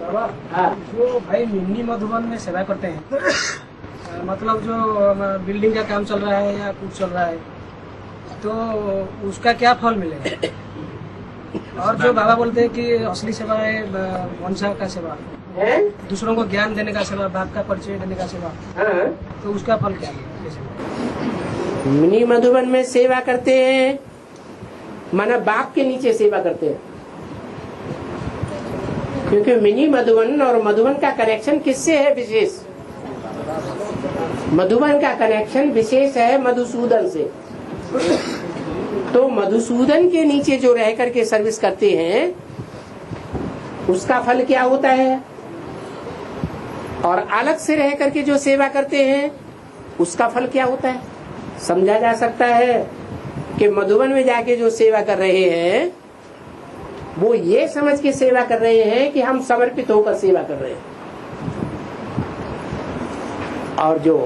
बाबा, हाँ। जो भाई मिनी मधुबन में सेवा करते हैं मतलब जो बिल्डिंग का काम चल रहा है या कुछ चल रहा है तो उसका क्या फल मिलेगा? और जो बाबा बोलते हैं कि असली सेवा है वंशा का सेवा है? दूसरों को ज्ञान देने का सेवा, बाप का परिचय देने का सेवा, हाँ। तो उसका फल क्या मिलेगा? मिनी मधुबन में सेवा करते हैं माना बाप के नीचे सेवा करते हैं, क्योंकि मिनी मधुबन और मधुबन का कनेक्शन किससे है? विशेष। मधुबन का कनेक्शन विशेष है मधुसूदन से। तो मधुसूदन के नीचे जो रह करके सर्विस करते हैं उसका फल क्या होता है, और अलग से रह करके जो सेवा करते हैं उसका फल क्या होता है? समझा जा सकता है कि मधुबन में जाके जो सेवा कर रहे हैं वो ये समझ के सेवा कर रहे हैं कि हम समर्पित होकर सेवा कर रहे हैं, और जो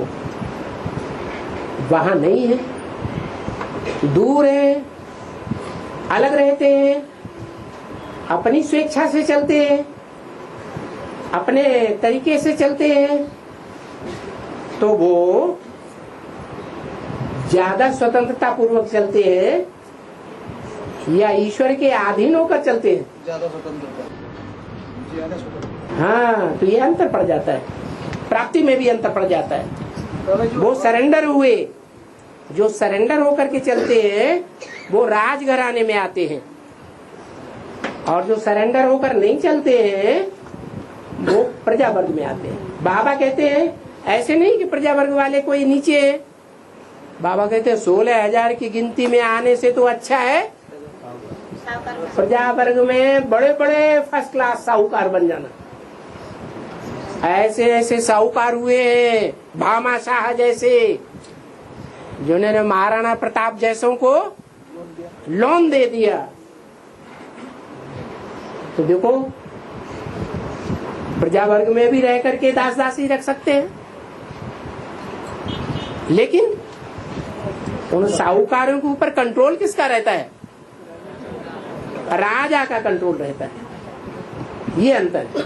वहां नहीं है, दूर है, अलग रहते हैं, अपनी स्वेच्छा से चलते हैं, अपने तरीके से चलते हैं, तो वो ज्यादा स्वतंत्रता पूर्वक चलते हैं या ईश्वर के अधीन होकर चलते हैं? ज्यादा स्वतंत्रता। हाँ, तो ये अंतर पड़ जाता है, प्राप्ति में भी अंतर पड़ जाता है। वो सरेंडर हुए, जो सरेंडर होकर के चलते हैं वो राजघराने में आते हैं, और जो सरेंडर होकर नहीं चलते हैं वो प्रजा वर्ग में आते हैं। बाबा कहते हैं ऐसे नहीं कि प्रजा वर्ग वाले कोई नीचे है, बाबा कहते हैं 16,000 की गिनती में आने से तो अच्छा है प्रजा वर्ग में बड़े बड़े फर्स्ट क्लास साहूकार बन जाना। ऐसे ऐसे साहूकार हुए हैं, भामा शाह जैसे, जिन्होंने महाराणा प्रताप जैसों को लोन दे दिया। तो देखो, प्रजा वर्ग में भी रह करके दास दासी रख सकते हैं, लेकिन उन साहूकारों के ऊपर कंट्रोल किसका रहता है? राजा का कंट्रोल रहता है। ये अंतर है।